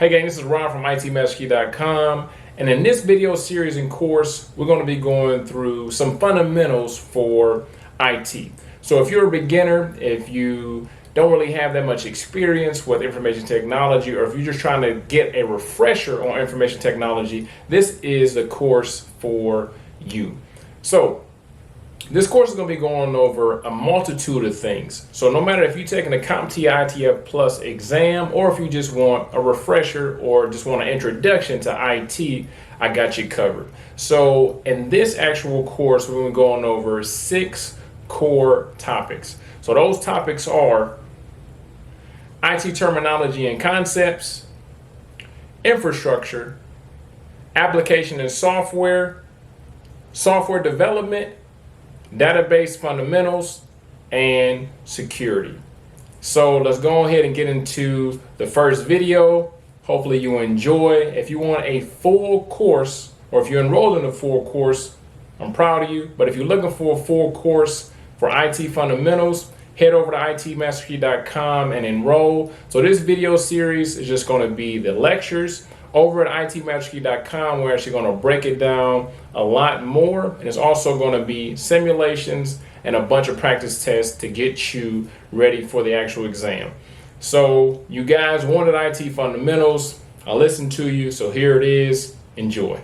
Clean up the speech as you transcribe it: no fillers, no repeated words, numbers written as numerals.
Hey gang, this is Ron from ITMasterKey.com, and in this video series and course, we're going to be going through some fundamentals for IT. So if you're a beginner, if you don't really have that much experience with information technology, or if you're just trying to get a refresher on information technology, this is the course for you. So this course is going to be going over a multitude of things. So no matter if you're taking a CompTIA ITF Plus exam, or if you just want a refresher or just want an introduction to IT, I got you covered. So in this actual course, we're going to be going over 6 core topics. So those topics are IT terminology and concepts, infrastructure, application and software, software development, database fundamentals, and security. So let's go ahead and get into the first video. Hopefully you enjoy. If you want a full course, or if you're enrolled in a full course, I'm proud of you. But if you're looking for a full course for IT fundamentals, head over to ITMasterKey.com and enroll. So this video series is just going to be the lectures. Over at ITMasterKey.com, we're actually going to break it down a lot more. And it's also going to be simulations and a bunch of practice tests to get you ready for the actual exam. So you guys wanted IT fundamentals. I listened to you, so here it is. Enjoy.